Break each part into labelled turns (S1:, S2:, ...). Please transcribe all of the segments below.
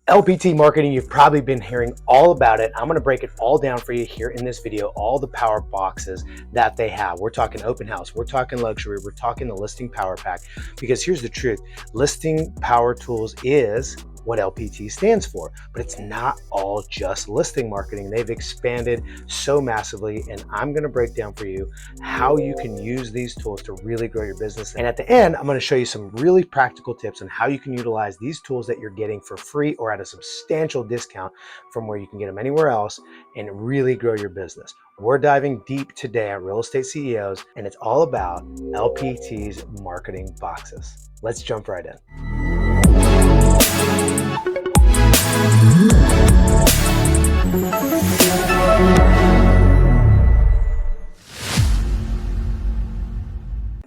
S1: LPT marketing, you've probably been hearing all about it. I'm going to break it all down for you here in this video, all the power boxes that they have. We're talking open house, we're talking luxury, we're talking the listing power pack, because here's the truth. Listing power tools is what LPT stands for, but it's not all just listing marketing. They've expanded so massively, and I'm going to break down for you how you can use these tools to really grow your business. And at the end, I'm going to show you some really practical tips on how you can utilize these tools that you're getting for free or at a substantial discount from where you can get them anywhere else and really grow your business. We're diving deep today at Real Estate CEOs, and it's all about LPT's marketing boxes. Let's jump right in.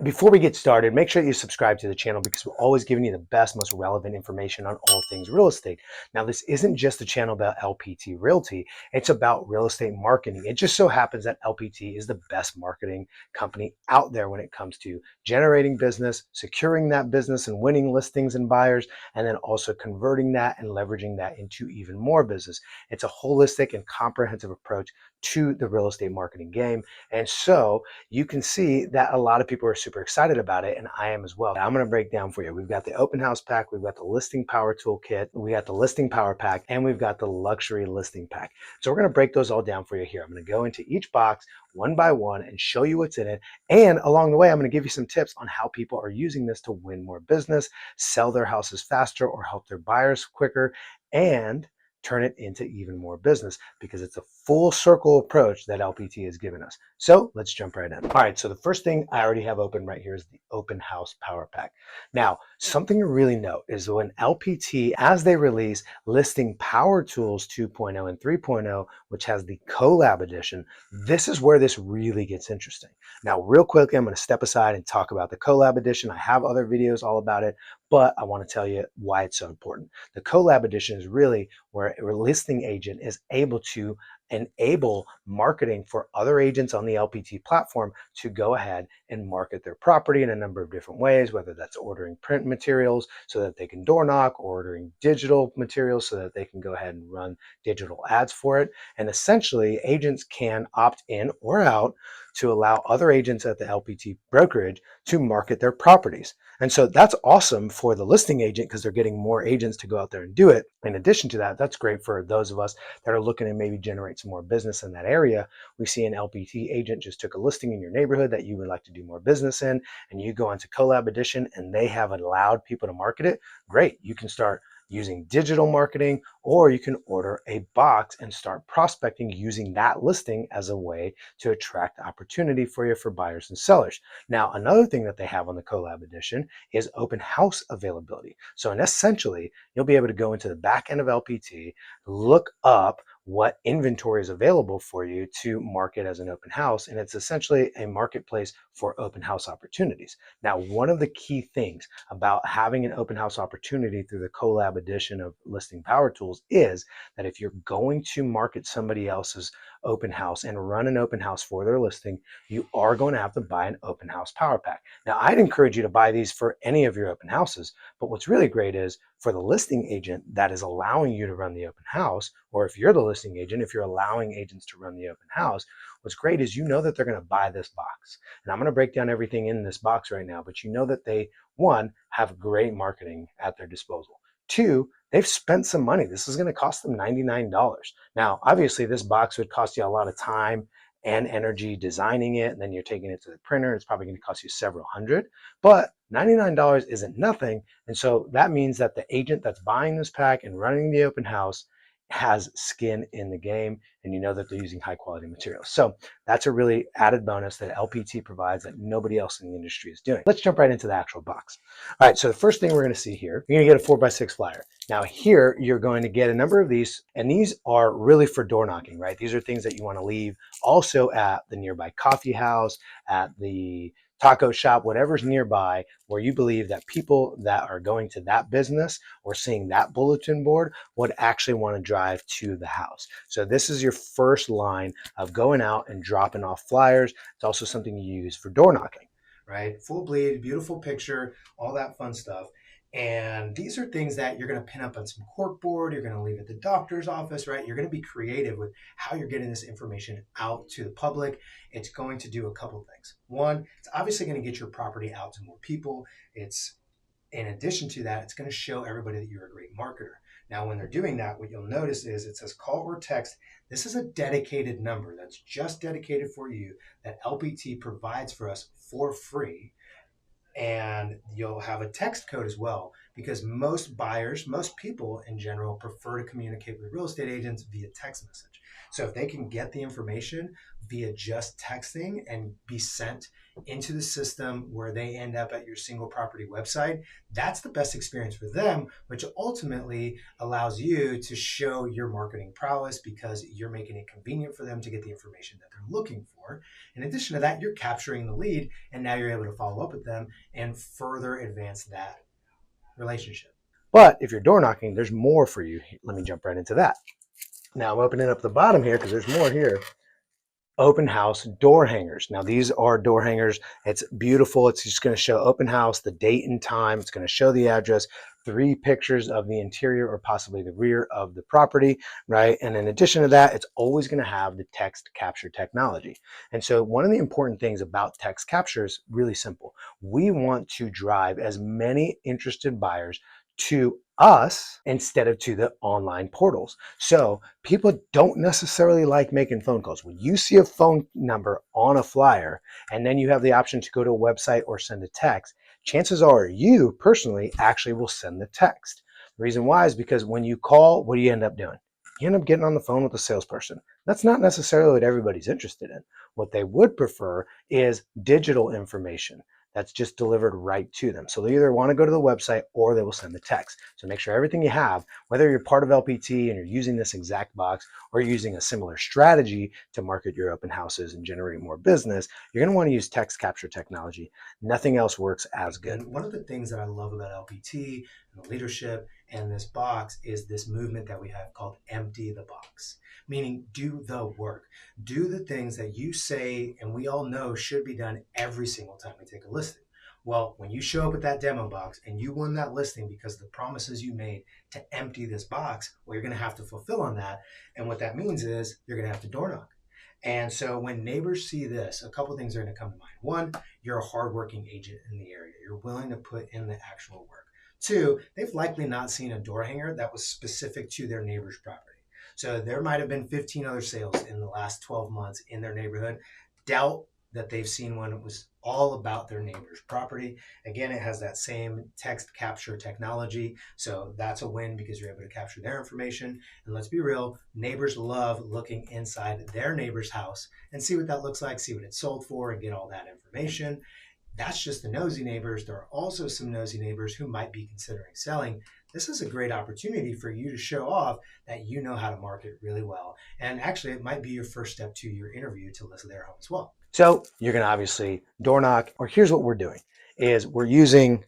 S1: Before we get started, make sure you subscribe to the channel because we're always giving you the best, most relevant information on all things real estate. Now, this isn't just a channel about LPT Realty. It's about real estate marketing. It just so happens that LPT is the best marketing company out there when it comes to generating business, securing that business and winning listings and buyers, and then also converting that and leveraging that into even more business. It's a holistic and comprehensive approach to the real estate marketing game. And so you can see that a lot of people are super excited about it, and I am as well. I'm going to break down for you. We've got the open house pack, we've got the listing power toolkit, we got the listing power pack, and we've got the luxury listing pack. So we're going to break those all down for you here. I'm going to go into each box one by one and show you what's in it. And along the way, I'm going to give you some tips on how people are using this to win more business, sell their houses faster, or help their buyers quicker, and turn it into even more business, because it's a full circle approach that LPT has given us. So let's jump right in. All right, so the first thing I already have open right here is the open house power pack. Now, something to really note is when LPT, as they release listing power tools 2.0 and 3.0, which has the Collab Edition, this is where this really gets interesting. Now, real quickly, I'm going to step aside and talk about the Collab Edition. I have other videos all about it, but I want to tell you why it's so important. The Collab Edition is really where a listing agent is able to enable marketing for other agents on the LPT platform to go ahead and market their property in a number of different ways, whether that's ordering print materials so that they can door knock, or ordering digital materials so that they can go ahead and run digital ads for it. And essentially, agents can opt in or out to allow other agents at the LPT brokerage to market their properties. And so that's awesome for the listing agent because they're getting more agents to go out there and do it. In addition to that, that's great for those of us that are looking to maybe generate some more business in that area. We see an LPT agent just took a listing in your neighborhood that you would like to do more business in, and you go into Collab Edition and they have allowed people to market it. Great, you can start using digital marketing, or you can order a box and start prospecting using that listing as a way to attract opportunity for you for buyers and sellers. Now, another thing that they have on the Collab Edition is open house availability. So essentially, you'll be able to go into the back end of LPT, look up what inventory is available for you to market as an open house. And it's essentially a marketplace for open house opportunities. Now, one of the key things about having an open house opportunity through the Collab Edition of listing power tools is that if you're going to market somebody else's open house and run an open house for their listing, you are going to have to buy an open house power pack. Now, I'd encourage you to buy these for any of your open houses, but what's really great is for the listing agent that is allowing you to run the open house, or if you're the listing agent, if you're allowing agents to run the open house, what's great is you know that they're going to buy this box. And I'm going to break down everything in this box right now, but you know that they, one, have great marketing at their disposal. Two, they've spent some money. This is going to cost them $99. Now, obviously, this box would cost you a lot of time and energy designing it, and then you're taking it to the printer. It's probably going to cost you several hundred, but $99 isn't nothing. And so that means that the agent that's buying this pack and running the open house has skin in the game, and you know that they're using high quality materials. So that's a really added bonus that LPT provides that nobody else in the industry is doing. Let's jump right into the actual box. All right, so the first thing we're going to see here, you're going to get a 4x6 flyer. Now here, you're going to get a number of these, and these are really for door knocking, right? These are things that you want to leave also at the nearby coffee house, at the taco shop, whatever's nearby, where you believe that people that are going to that business or seeing that bulletin board would actually want to drive to the house. So this is your first line of going out and dropping off flyers. It's also something you use for door knocking, right? Full bleed, beautiful picture, all that fun stuff. And these are things that you're going to pin up on some corkboard, you're going to leave at the doctor's office, right? You're going to be creative with how you're getting this information out to the public. It's going to do a couple things. One, it's obviously going to get your property out to more people. It's in addition to that, it's going to show everybody that you're a great marketer. Now, when they're doing that, what you'll notice is it says call or text. This is a dedicated number that's just dedicated for you that LPT provides for us for free. And you'll have a text code as well, because most buyers, most people in general, prefer to communicate with real estate agents via text message. So if they can get the information via just texting and be sent into the system where they end up at your single property website, that's the best experience for them, which ultimately allows you to show your marketing prowess because you're making it convenient for them to get the information that they're looking for. In addition to that, you're capturing the lead, and now you're able to follow up with them and further advance that relationship. But if you're door knocking, there's more for you. Let me jump right into that. Now I'm opening up the bottom here because there's more here. Open house door hangers. Now these are door hangers. It's beautiful. It's just going to show open house, the date and time. It's going to show the address, 3 pictures of the interior or possibly the rear of the property, right? And in addition to that, it's always going to have the text capture technology. And so one of the important things about text capture is really simple. We want to drive as many interested buyers to us instead of to the online portals. So people don't necessarily like making phone calls. When you see a phone number on a flyer and then you have the option to go to a website or send a text, chances are you personally actually will send the text. The reason why is because when you call, what do you end up doing? You end up getting on the phone with a salesperson. That's not necessarily what everybody's interested in. What they would prefer is digital information that's just delivered right to them. So they either want to go to the website or they will send the text. So make sure everything you have, whether you're part of LPT and you're using this exact box or you're using a similar strategy to market your open houses and generate more business, you're going to want to use text capture technology. Nothing else works as good. And one of the things that I love about LPT and the leadership and this box is this movement that we have called empty the box, meaning do the work. Do the things that you say and we all know should be done every single time we take a listing. Well, when you show up at that demo box and you won that listing because of the promises you made to empty this box, well, you're going to have to fulfill on that. And what that means is you're going to have to door knock. And so when neighbors see this, a couple of things are going to come to mind. One, you're a hardworking agent in the area. You're willing to put in the actual work. 2, they've likely not seen a door hanger that was specific to their neighbor's property. So there might have been 15 other sales in the last 12 months in their neighborhood. Doubt that they've seen one that was all about their neighbor's property. Again, it has that same text capture technology. So that's a win because you're able to capture their information. And let's be real, neighbors love looking inside their neighbor's house and see what that looks like, see what it's sold for, and get all that information. That's just the nosy neighbors. There are also some nosy neighbors who might be considering selling. This is a great opportunity for you to show off that you know how to market really well. And actually, it might be your first step to your interview to list their home as well. So you're going to obviously door knock, or here's what we're doing is we're using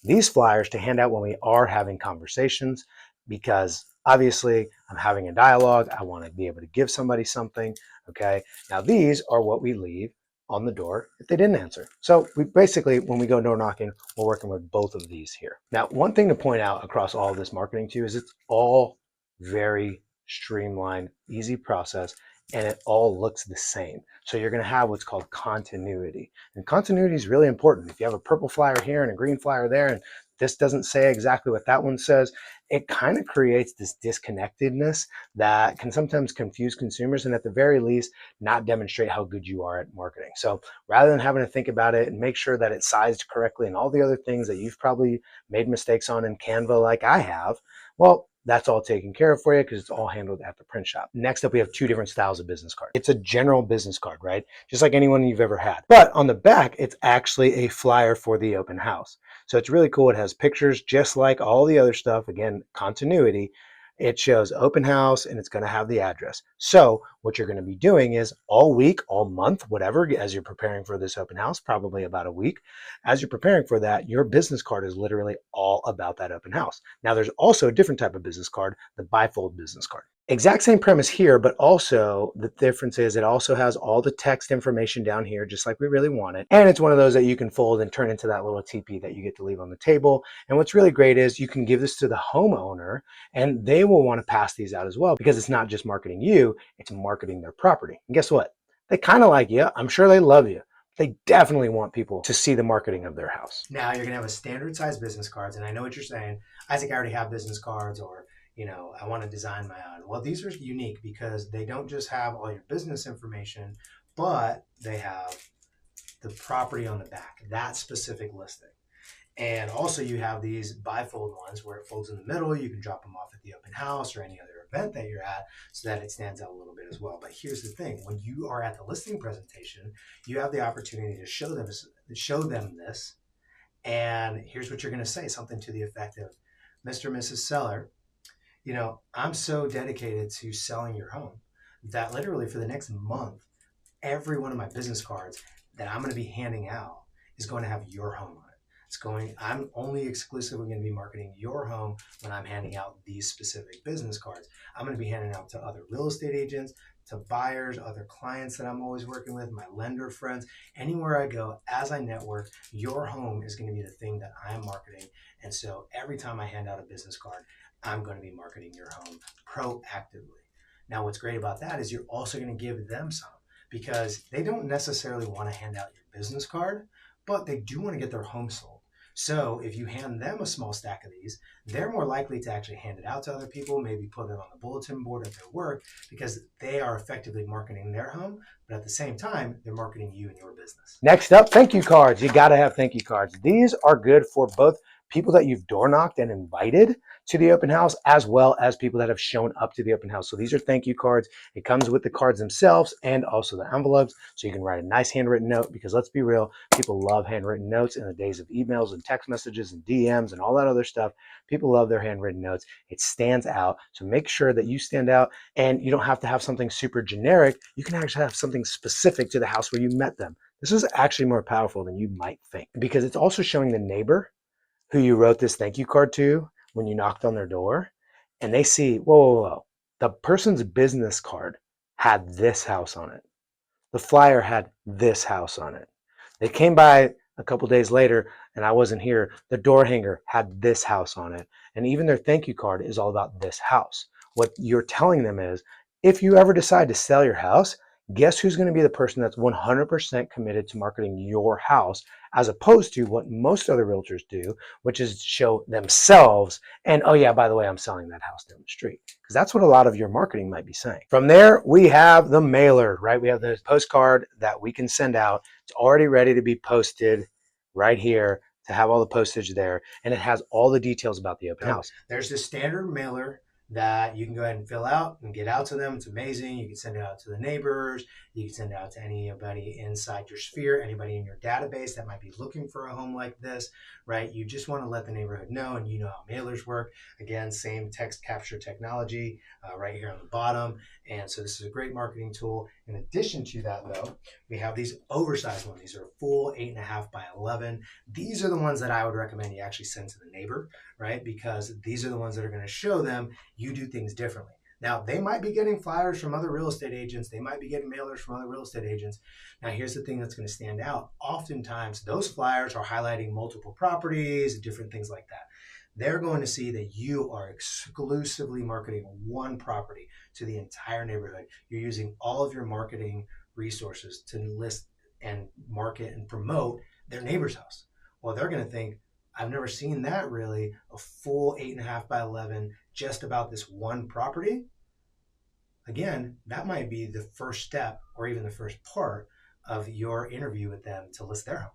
S1: these flyers to hand out when we are having conversations, because obviously I'm having a dialogue. I want to be able to give somebody something. Okay. Now these are what we leave on the door if they didn't answer. So we basically, when we go door knocking, we're working with both of these here. Now, one thing to point out across all of this marketing too is it's all very streamlined, easy process, and it all looks the same. So you're going to have what's called continuity. And continuity is really important. If you have a purple flyer here and a green flyer there, and this doesn't say exactly what that one says, it kind of creates this disconnectedness that can sometimes confuse consumers and at the very least not demonstrate how good you are at marketing. So rather than having to think about it and make sure that it's sized correctly and all the other things that you've probably made mistakes on in Canva like I have, well, that's all taken care of for you because it's all handled at the print shop. Next up, we have 2 different styles of business card. It's a general business card, right? Just like anyone you've ever had. But on the back, it's actually a flyer for the open house. So it's really cool. It has pictures just like all the other stuff. Again, continuity. It shows open house and it's going to have the address. So what you're going to be doing is all week, all month, whatever, as you're preparing for this open house, probably about a week, as you're preparing for that, your business card is literally all about that open house. Now there's also a different type of business card, the bifold business card. Exact same premise here, but also the difference is it also has all the text information down here, just like we really want it. And it's one of those that you can fold and turn into that little teepee that you get to leave on the table. And what's really great is you can give this to the homeowner and they will want to pass these out as well, because it's not just marketing you, it's marketing their property. And guess what? They kind of like you. I'm sure they love you. They definitely want people to see the marketing of their house.
S2: Now you're gonna have a standard size business cards, and I know what you're saying. Isaac, I already have business cards, or I want to design my own. Well, these are unique because they don't just have all your business information, but they have the property on the back, that specific listing. And also you have these bifold ones where it folds in the middle. You can drop them off at the open house or any other event that you're at so that it stands out a little bit as well. But here's the thing. When you are at the listing presentation, you have the opportunity to show them this. And here's what you're going to say, something to the effect of, Mr. and Mrs. Seller, I'm so dedicated to selling your home that literally for the next month, every one of my business cards that I'm going to be handing out is going to have your home on it. I'm only exclusively going to be marketing your home when I'm handing out these specific business cards. I'm going to be handing out to other real estate agents, to buyers, other clients that I'm always working with, my lender friends. Anywhere I go, as I network, your home is going to be the thing that I'm marketing. And so every time I hand out a business card, I'm going to be marketing your home proactively. Now, what's great about that is you're also going to give them some, because they don't necessarily want to hand out your business card, but they do want to get their home sold. So if you hand them a small stack of these, they're more likely to actually hand it out to other people, maybe put it on the bulletin board at their work, because they are effectively marketing their home, but at the same time, they're marketing you and your business.
S1: Next up, thank you cards. You got to have thank you cards. These are good for both people that you've door knocked and invited to the open house, as well as people that have shown up to the open house. So these are thank you cards. It comes with the cards themselves and also the envelopes, so you can write a nice handwritten note, because let's be real, people love handwritten notes in the days of emails and text messages and DMs and all that other stuff. People love their handwritten notes. It stands out. So make sure that you stand out, and you don't have to have something super generic. You can actually have something specific to the house where you met them. This is actually more powerful than you might think, because it's also showing the neighbor who you wrote this thank you card to when you knocked on their door, and they see, whoa, whoa, whoa, the person's business card had this house on it. The flyer had this house on it. They came by a couple days later and I wasn't here. The door hanger had this house on it. And even their thank you card is all about this house. What you're telling them is, if you ever decide to sell your house, guess who's going to be the person that's 100% committed to marketing your house, as opposed to what most other realtors do, which is show themselves and, oh yeah, by the way, I'm selling that house down the street. Because that's what a lot of your marketing might be saying. From there, we have the mailer, right? We have the postcard that we can send out. It's already ready to be posted right here, to have all the postage there. And it has all the details about the open house.
S2: There's this standard mailer that you can go ahead and fill out and get out to them. It's amazing. You can send it out to the neighbors. You can send it out to anybody inside your sphere, anybody in your database that might be looking for a home like this, right? You just want to let the neighborhood know, and you know how mailers work. Again, same text capture technology right here on the bottom. And so this is a great marketing tool. In addition to that, though, we have these oversized ones. These are full 8.5 by 11. These are the ones that I would recommend you actually send to the neighbor, right? Because these are the ones that are going to show them you do things differently. Now, they might be getting flyers from other real estate agents. They might be getting mailers from other real estate agents. Now, here's the thing that's going to stand out. Oftentimes, those flyers are highlighting multiple properties, different things like that. They're going to see that you are exclusively marketing one property to the entire neighborhood. You're using all of your marketing resources to list and market and promote their neighbor's house. Well, they're going to think, I've never seen that really, a full 8.5 by 11 just about this one property. Again, that might be the first step or even the first part of your interview with them to list their home.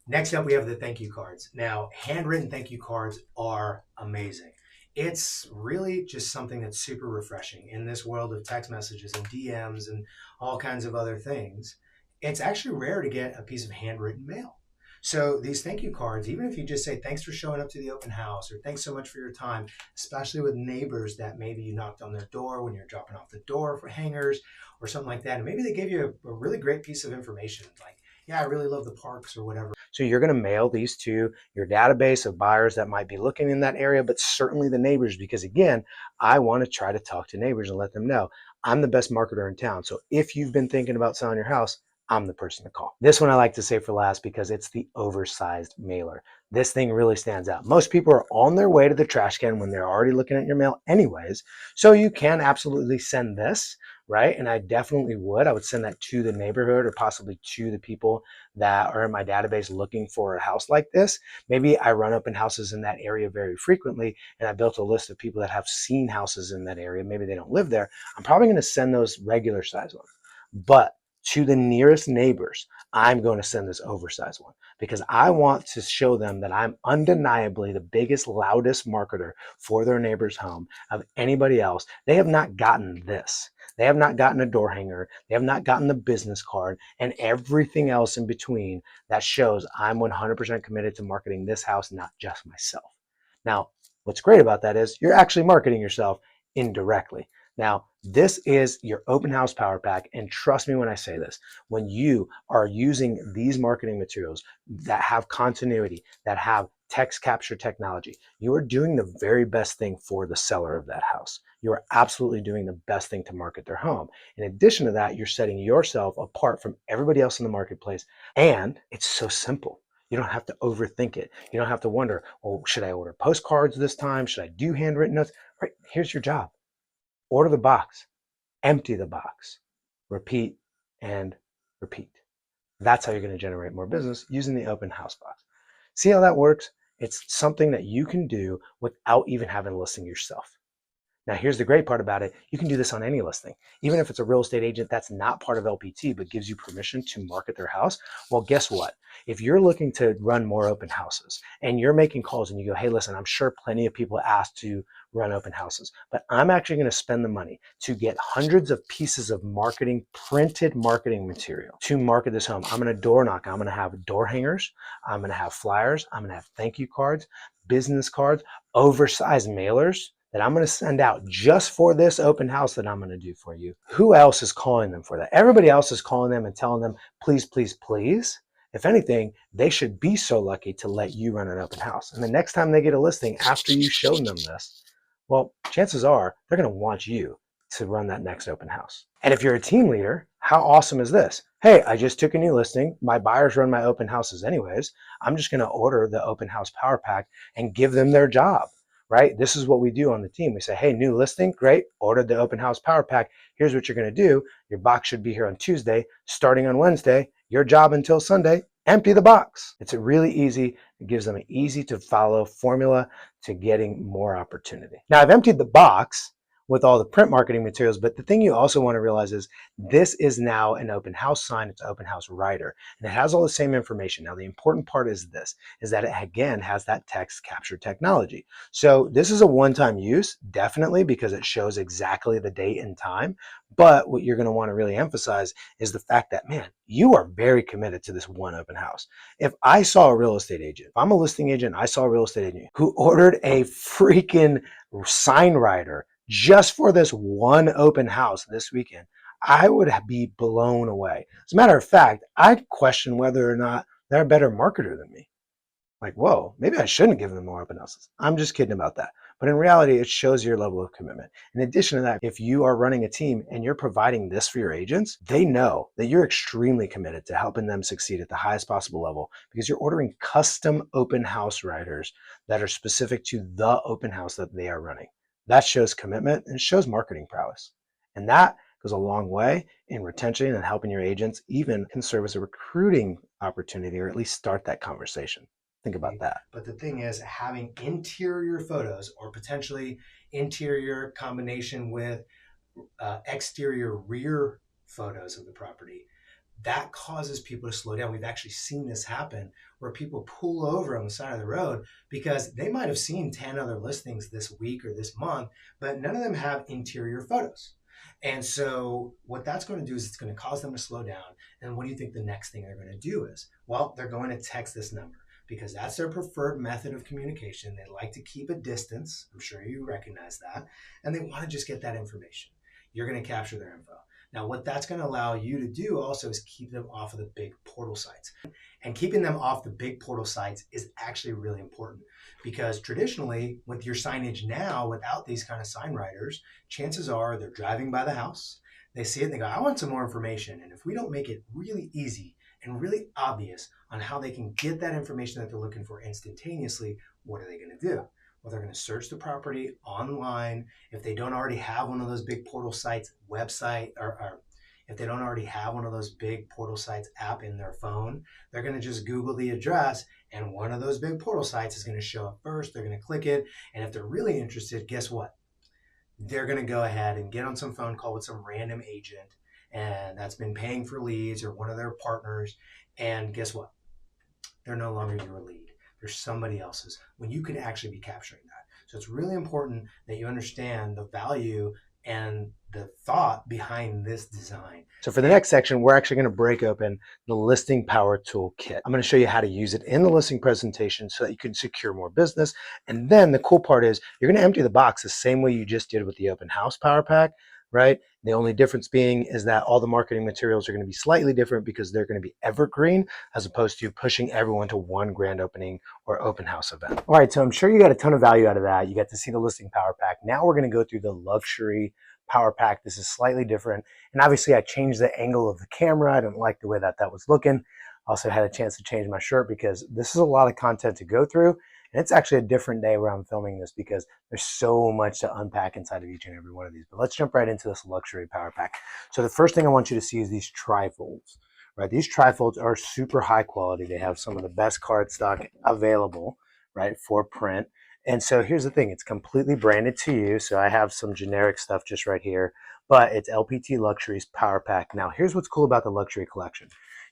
S2: Next up, we have the thank you cards. Now, handwritten thank you cards are amazing. It's really just something that's super refreshing in this world of text messages and DMs and all kinds of other things. It's actually rare to get a piece of handwritten mail. So these thank you cards, even if you just say, thanks for showing up to the open house, or thanks so much for your time, especially with neighbors that maybe you knocked on their door when you're dropping off the door for hangers or something like that. And maybe they gave you a really great piece of information, like, yeah, I really love the parks or whatever.
S1: So you're going to mail these to your database of buyers that might be looking in that area, but certainly the neighbors, because again, I want to try to talk to neighbors and let them know I'm the best marketer in town. So if you've been thinking about selling your house, I'm the person to call. This one I like to say for last because it's the oversized mailer. This thing really stands out. Most people are on their way to the trash can when they're already looking at your mail anyways. So you can absolutely send this, right? And I definitely would. I would send that to the neighborhood or possibly to the people that are in my database looking for a house like this. Maybe I run open houses in that area very frequently and I built a list of people that have seen houses in that area. Maybe they don't live there. I'm probably going to send those regular size ones. But to the nearest neighbors, I'm going to send this oversized one because I want to show them that I'm undeniably the biggest, loudest marketer for their neighbor's home of anybody else. They have not gotten this. They have not gotten a door hanger. They have not gotten the business card and everything else in between that shows I'm 100% committed to marketing this house, not just myself. Now, what's great about that is you're actually marketing yourself indirectly. Now, this is your open house power pack. And trust me when I say this, when you are using these marketing materials that have continuity, that have text capture technology, you are doing the very best thing for the seller of that house. You are absolutely doing the best thing to market their home. In addition to that, you're setting yourself apart from everybody else in the marketplace. And it's so simple. You don't have to overthink it. You don't have to wonder, well, should I order postcards this time? Should I do handwritten notes? Right, here's your job. Order the box, empty the box, repeat and repeat. That's how you're going to generate more business using the open house box. See how that works? It's something that you can do without even having a listing yourself. Now, here's the great part about it. You can do this on any listing. Even if it's a real estate agent that's not part of LPT, but gives you permission to market their house. Well, guess what? If you're looking to run more open houses and you're making calls and you go, hey, listen, I'm sure plenty of people ask to run open houses, but I'm actually going to spend the money to get hundreds of pieces of printed marketing material to market this home. I'm going to door knock. I'm going to have door hangers. I'm going to have flyers. I'm going to have thank you cards, business cards, oversized mailers that I'm going to send out just for this open house that I'm going to do for you. Who else is calling them for that? Everybody else is calling them and telling them, please, please, please. If anything, they should be so lucky to let you run an open house. And the next time they get a listing after you've shown them this, well, chances are they're going to want you to run that next open house. And if you're a team leader, how awesome is this? Hey, I just took a new listing. My buyers run my open houses anyways. I'm just going to order the open house power pack and give them their job. Right? This is what we do on the team. We say, hey, new listing, great. Ordered the open house power pack. Here's what you're going to do. Your box should be here on Tuesday. Starting on Wednesday, your job until Sunday, empty the box. It's really easy. It gives them an easy to follow formula to getting more opportunity. Now, I've emptied the box with all the print marketing materials, but the thing you also want to realize is this is now an open house sign. It's an open house writer, and it has all the same information. Now, the important part is this, is that it again has that text capture technology. So this is a one-time use, definitely, because it shows exactly the date and time. But what you're going to want to really emphasize is the fact that, man, you are very committed to this one open house. If I saw a real estate agent, if I'm a listing agent, I saw a real estate agent who ordered a freaking sign writer just for this one open house this weekend, I would be blown away. As a matter of fact, I'd question whether or not they're a better marketer than me. Like, whoa, maybe I shouldn't give them more open houses. I'm just kidding about that. But in reality, it shows your level of commitment. In addition to that, if you are running a team and you're providing this for your agents, they know that you're extremely committed to helping them succeed at the highest possible level because you're ordering custom open house writers that are specific to the open house that they are running. That shows commitment and shows marketing prowess. And that goes a long way in retention and helping your agents even can serve as a recruiting opportunity or at least start that conversation. Think about that.
S2: But the thing is, having interior photos or potentially interior combination with exterior rear photos of the property, that causes people to slow down. We've actually seen this happen where people pull over on the side of the road because they might have seen 10 other listings this week or this month, but none of them have interior photos. And so what that's going to do is it's going to cause them to slow down. And what do you think the next thing they're going to do is? Well, they're going to text this number because that's their preferred method of communication. They like to keep a distance. I'm sure you recognize that. And they want to just get that information. You're going to capture their info. Now, what that's going to allow you to do also is keep them off of the big portal sites. And keeping them off the big portal sites is actually really important because traditionally, with your signage now, without these kind of sign writers, chances are they're driving by the house, they see it and they go, I want some more information. And if we don't make it really easy and really obvious on how they can get that information that they're looking for instantaneously, what are they going to do? Well, they're going to search the property online. If they don't already have one of those big portal sites website, or if they don't already have one of those big portal sites app in their phone, they're going to just Google the address and one of those big portal sites is going to show up first. They're going to click it. And if they're really interested, guess what? They're going to go ahead and get on some phone call with some random agent and that's been paying for leads or one of their partners. And guess what? They're no longer your lead. They're somebody else's when you can actually be capturing that. So it's really important that you understand the value and the thought behind this design.
S1: So for the next section, we're actually going to break open the listing power toolkit. I'm going to show you how to use it in the listing presentation so that you can secure more business. And then the cool part is you're going to empty the box the same way you just did with the open house power pack, right? The only difference being is that all the marketing materials are going to be slightly different because they're going to be evergreen as opposed to pushing everyone to one grand opening or open house event. All right, so I'm sure you got a ton of value out of that. You got to see the listing power pack. Now we're going to go through the luxury power pack. This is slightly different. And obviously I changed the angle of the camera. I didn't like the way that was looking. Also had a chance to change my shirt because this is a lot of content to go through. And it's actually a different day where I'm filming this because there's so much to unpack inside of each and every one of these. But let's jump right into this luxury power pack. So the first thing I want you to see is these trifolds, right? These trifolds are super high quality. They have some of the best card stock available, right, for print. And so here's the thing, it's completely branded to you. So I have some generic stuff just right here, but it's LPT Luxury's Power Pack. Now, here's what's cool about the luxury collection.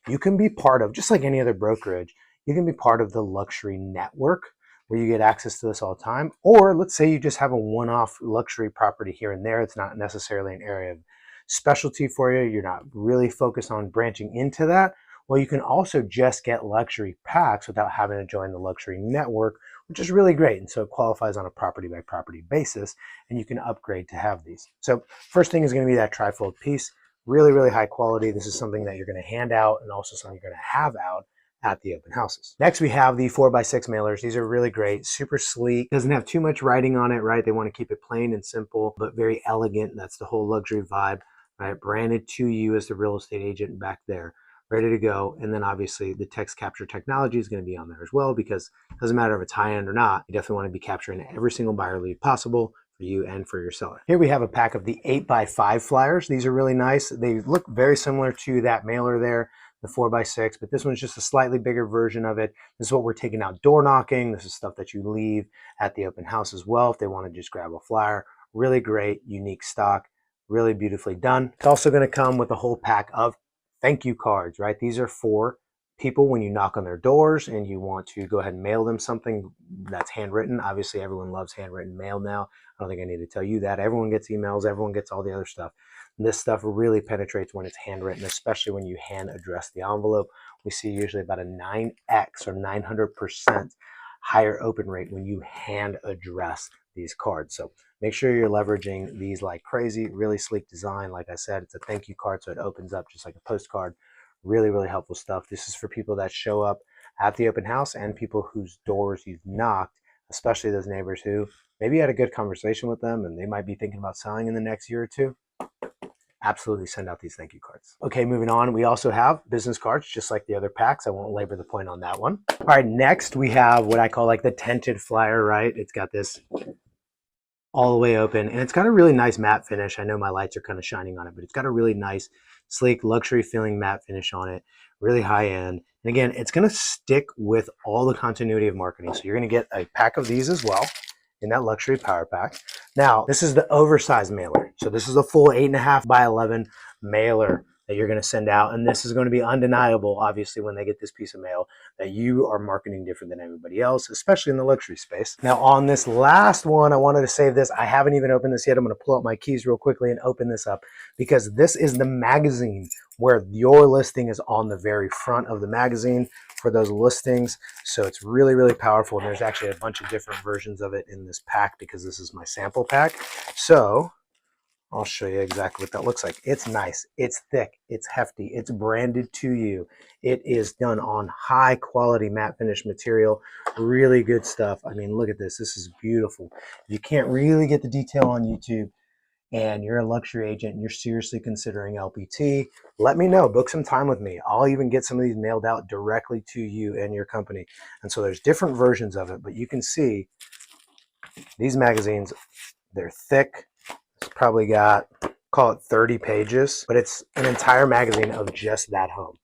S1: You can be part of, just like any other brokerage, you can be part of the luxury network where you get access to this all the time. Or let's say you just have a one-off luxury property here and there. It's not necessarily an area of specialty for you. You're not really focused on branching into that. Well, you can also just get luxury packs without having to join the luxury network, which is really great. And so it qualifies on a property by property basis, and you can upgrade to have these. So first thing is going to be that trifold piece. Really, really high quality. This is something that you're going to hand out and also something you're going to have out at the open houses. Next, we have the 4x6 mailers. These are really great, super sleek. Doesn't have too much writing on it, right? They want to keep it plain and simple, but very elegant. That's the whole luxury vibe, right? Branded to you as the real estate agent back there, ready to go. And then obviously the text capture technology is going to be on there as well because it doesn't matter if it's high end or not. You definitely want to be capturing every single buyer lead possible for you and for your seller. Here we have a pack of the 8x5 flyers. These are really nice. They look very similar to that mailer there, the 4x6, but this one's just a slightly bigger version of it. This is what we're taking out door knocking. This is stuff that you leave at the open house as well if they want to just grab a flyer. Really great, unique stock, really beautifully done. It's also going to come with a whole pack of thank you cards, right? These are for people when you knock on their doors and you want to go ahead and mail them something that's handwritten. Obviously, everyone loves handwritten mail now. I don't think I need to tell you that. Everyone gets emails, everyone gets all the other stuff. And this stuff really penetrates when it's handwritten, especially when you hand address the envelope. We see usually about a 9x or 900% higher open rate when you hand address these cards. So make sure you're leveraging these like crazy, really sleek design. Like I said, it's a thank you card, so it opens up just like a postcard. Really, really helpful stuff. This is for people that show up at the open house and people whose doors you've knocked, especially those neighbors who maybe you had a good conversation with them and they might be thinking about selling in the next year or two. Absolutely send out these thank you cards. Okay, moving on. We also have business cards, just like the other packs. I won't labor the point on that one. All right, next we have what I call like the tented flyer, right? It's got this all the way open and it's got a really nice matte finish. I know my lights are kind of shining on it, but it's got a really nice, sleek, luxury feeling matte finish on it, really high end. And again, it's going to stick with all the continuity of marketing. So you're going to get a pack of these as well in that luxury power pack. Now, this is the oversized mailer. So this is a full 8.5 by 11 mailer that you're going to send out. And this is going to be undeniable, obviously, when they get this piece of mail, that you are marketing different than everybody else, especially in the luxury space. Now, on this last one, I wanted to save this. I haven't even opened this yet. I'm going to pull out my keys real quickly and open this up because this is the magazine where your listing is on the very front of the magazine for those listings. So it's really, really powerful. And there's actually a bunch of different versions of it in this pack because this is my sample pack. So I'll show you exactly what that looks like. It's nice, it's thick, it's hefty, it's branded to you. It is done on high quality matte finish material, really good stuff. I mean, look at this. This is beautiful. You can't really get the detail on YouTube and you're a luxury agent and you're seriously considering LPT, let me know. Book some time with me. I'll even get some of these mailed out directly to you and your company. And so there's different versions of it, but you can see these magazines, they're thick. It's probably got, call it 30 pages, but it's an entire magazine of just that home,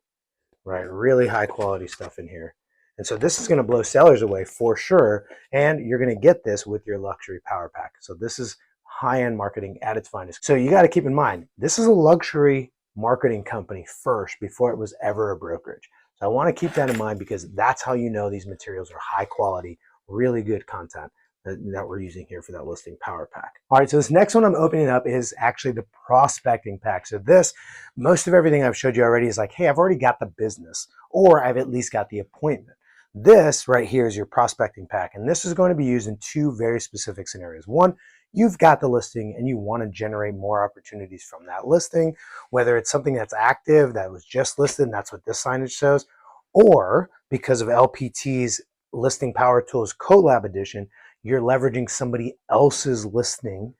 S1: right? Really high quality stuff in here. And so this is going to blow sellers away for sure. And you're going to get this with your luxury power pack. So this is high-end marketing at its finest. So you got to keep in mind, this is a luxury marketing company first before it was ever a brokerage. So I want to keep that in mind because that's how you know these materials are high quality, really good content that we're using here for that listing power pack. All right, so this next one I'm opening up is actually the prospecting pack. So this, most of everything I've showed you already is like, hey, I've already got the business, or I've at least got the appointment. This right here is your prospecting pack, and this is going to be used in two very specific scenarios. One, you've got the listing and you want to generate more opportunities from that listing, whether it's something that's active that was just listed, and that's what this signage shows, or because of LPT's Listing Power Tools Collab Edition, you're leveraging somebody else's listing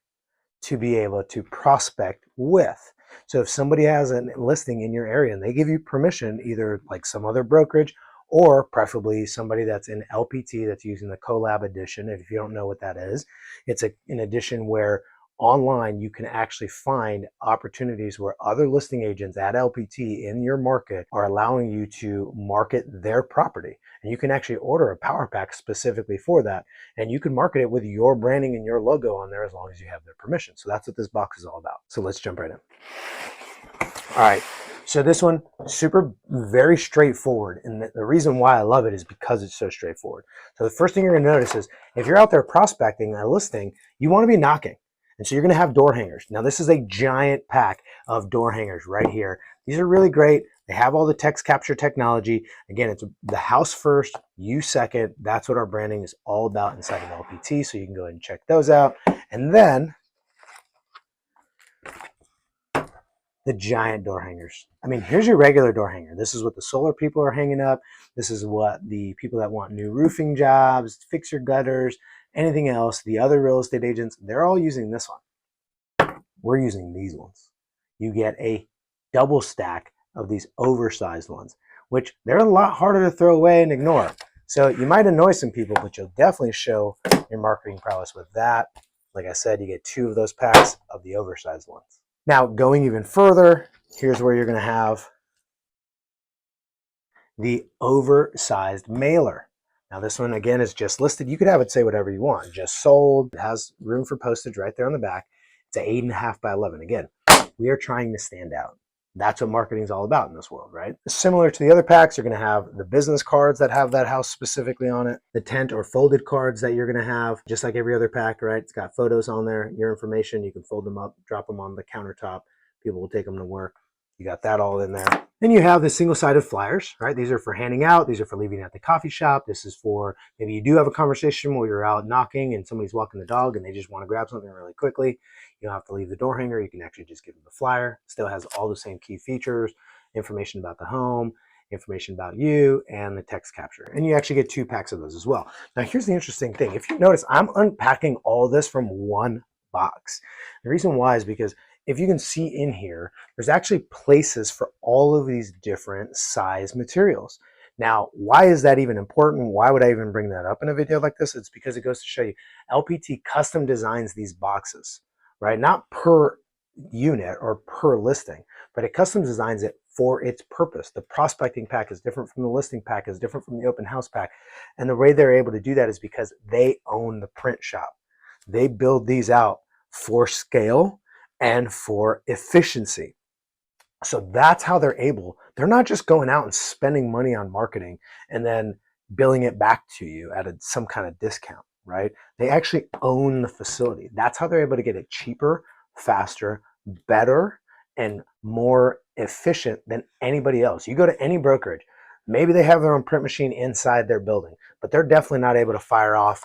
S1: to be able to prospect with. So if somebody has a listing in your area and they give you permission, either like some other brokerage or preferably somebody that's in LPT that's using the Collab Edition. If you don't know what that is, it's an edition where online you can actually find opportunities where other listing agents at LPT in your market are allowing you to market their property. And you can actually order a power pack specifically for that. And you can market it with your branding and your logo on there as long as you have their permission. So that's what this box is all about. So let's jump right in. All right. So this one, very straightforward. And the reason why I love it is because it's so straightforward. So the first thing you're going to notice is if you're out there prospecting a listing, you want to be knocking. And so you're going to have door hangers. Now this is a giant pack of door hangers right here. These are really great. They have all the text capture technology. Again, it's the house first, you second. That's what our branding is all about inside of LPT. So you can go ahead and check those out. And then the giant door hangers. I mean, here's your regular door hanger. This is what the solar people are hanging up. This is what the people that want new roofing jobs, fix your gutters, anything else, the other real estate agents, they're all using this one. We're using these ones. You get a double stack of these oversized ones, which they're a lot harder to throw away and ignore. So you might annoy some people, but you'll definitely show your marketing prowess with that. Like I said, you get 2 of those packs of the oversized ones. Now, going even further, here's where you're going to have the oversized mailer. Now, this one, again, is just listed. You could have it say whatever you want. Just sold. It has room for postage right there on the back. It's an 8.5 by 11. Again, we are trying to stand out. That's what marketing is all about in this world, right? Similar to the other packs, you're going to have the business cards that have that house specifically on it, the tent or folded cards that you're going to have, just like every other pack, right? It's got photos on there, your information. You can fold them up, drop them on the countertop. People will take them to work. You got that all in there. Then you have the single-sided flyers, right? These are for handing out. These are for leaving at the coffee shop. This is for maybe you do have a conversation where you're out knocking and somebody's walking the dog and they just want to grab something really quickly. You don't have to leave the door hanger. You can actually just give them the flyer. Still has all the same key features, information about the home, information about you, and the text capture. And you actually get 2 packs of those as well. Now, here's the interesting thing. If you notice, I'm unpacking all this from one box. The reason why is because if you can see in here, there's actually places for all of these different size materials. Now, why is that even important? Why would I even bring that up in a video like this? It's because it goes to show you LPT custom designs these boxes, right? Not per unit or per listing, but it custom designs it for its purpose. The prospecting pack is different from the listing pack, is different from the open house pack. And the way they're able to do that is because they own the print shop. They build these out for scale and for efficiency. So that's how they're not just going out and spending money on marketing and then billing it back to you at some kind of discount, right? They actually own the facility. That's how they're able to get it cheaper, faster, better, and more efficient than anybody else. You go to any brokerage, maybe they have their own print machine inside their building, but they're definitely not able to fire off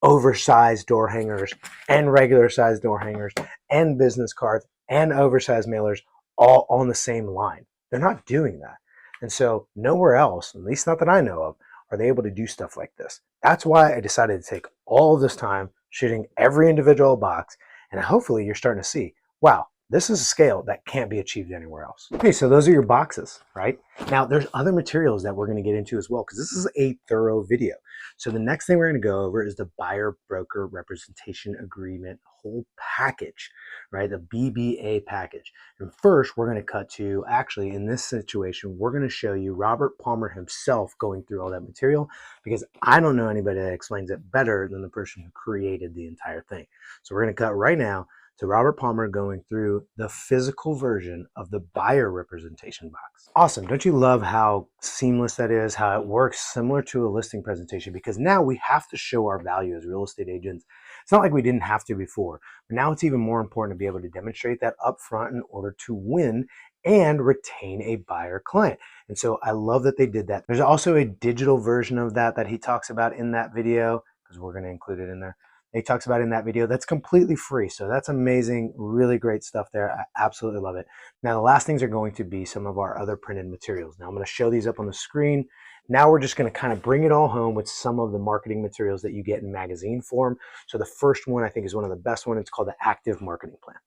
S1: oversized door hangers and regular sized door hangers and business cards and oversized mailers all on the same line. They're not doing that. And so nowhere else, at least not that I know of, are they able to do stuff like this. That's why I decided to take all of this time shooting every individual box. And hopefully you're starting to see, wow, this is a scale that can't be achieved anywhere else. Okay, so those are your boxes, right? Now there's other materials that we're going to get into as well, because this is a thorough video. So the next thing we're going to go over is the buyer broker representation agreement whole package, right? The BBA package. And first we're going to cut to, actually in this situation, we're going to show you Robert Palmer himself going through all that material, because I don't know anybody that explains it better than the person who created the entire thing. So we're going to cut right now to Robert Palmer going through the physical version of the buyer representation box. Awesome. Don't you love how seamless that is, how it works similar to a listing presentation? Because now we have to show our value as real estate agents. It's not like we didn't have to before, but now it's even more important to be able to demonstrate that upfront in order to win and retain a buyer client. And so I love that they did that. There's also a digital version of that he talks about in that video, because we're going to include it in there. He talks about in that video that's completely free. So that's amazing, really great stuff there. I absolutely love it. Now, the last things are going to be some of our other printed materials. Now I'm going to show these up on the screen. Now we're just going to kind of bring it all home with some of the marketing materials that you get in magazine form. So the first one I think is one of the best ones. It's called the Active Marketing Plan.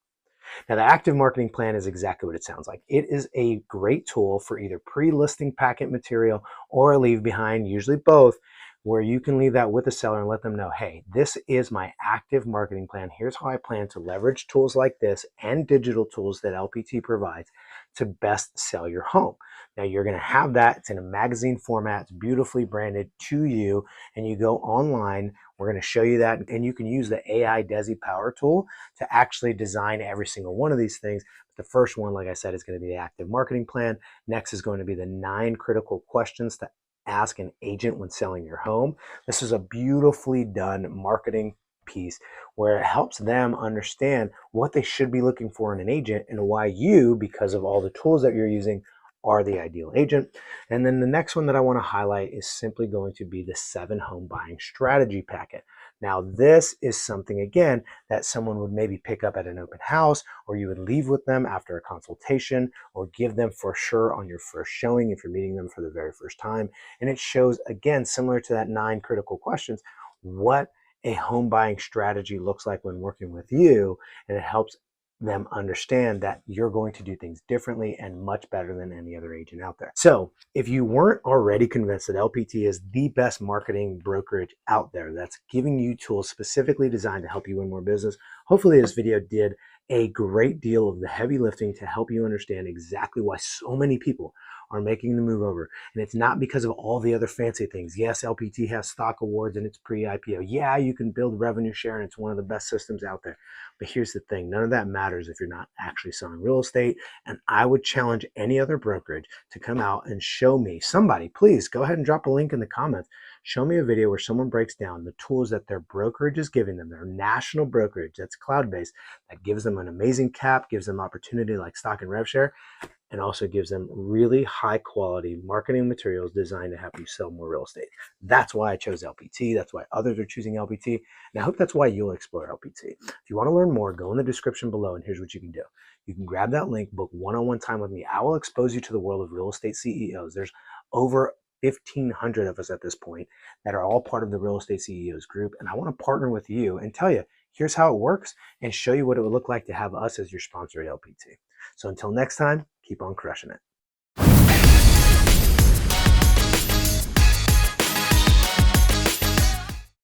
S1: Now, the Active Marketing Plan is exactly what it sounds like. It is a great tool for either pre-listing packet material or a leave behind, usually both, where you can leave that with the seller and let them know, hey, this is my active marketing plan. Here's how I plan to leverage tools like this and digital tools that LPT provides to best sell your home. Now you're going to have that. It's in a magazine format. It's beautifully branded to you, and you go online. We're going to show you that, and you can use the AI Desi Power tool to actually design every single one of these things. The first one, like I said, is going to be the active marketing plan. Next is going to be the 9 critical questions to ask an agent when selling your home. This is a beautifully done marketing piece where it helps them understand what they should be looking for in an agent and why you, because of all the tools that you're using, are the ideal agent. And then the next one that I want to highlight is simply going to be the 7 home buying strategy packet. Now, this is something, again, that someone would maybe pick up at an open house, or you would leave with them after a consultation, or give them for sure on your first showing if you're meeting them for the very first time. And it shows, again, similar to that 9 critical questions, what a home buying strategy looks like when working with you, and it helps them understand that you're going to do things differently and much better than any other agent out there. So if you weren't already convinced that LPT is the best marketing brokerage out there that's giving you tools specifically designed to help you win more business, hopefully this video did a great deal of the heavy lifting to help you understand exactly why so many people are making the move over. And it's not because of all the other fancy things. Yes, LPT has stock awards and it's pre-IPO. Yeah, you can build revenue share and it's one of the best systems out there. But here's the thing, none of that matters if you're not actually selling real estate. And I would challenge any other brokerage to come out and show me, somebody, please go ahead and drop a link in the comments. Show me a video where someone breaks down the tools that their brokerage is giving them, their national brokerage that's cloud-based, that gives them an amazing cap, gives them opportunity like stock and rev share, and also gives them really high quality marketing materials designed to help you sell more real estate. That's why I chose LPT. That's why others are choosing LPT. And I hope that's why you'll explore LPT. If you want to learn more, go in the description below, and here's what you can do. You can grab that link, book one-on-one time with me. I will expose you to the world of real estate CEOs. There's over 1,500 of us at this point that are all part of the Real Estate CEOs group. And I want to partner with you and tell you, here's how it works, and show you what it would look like to have us as your sponsor at LPT. So until next time, keep on crushing it.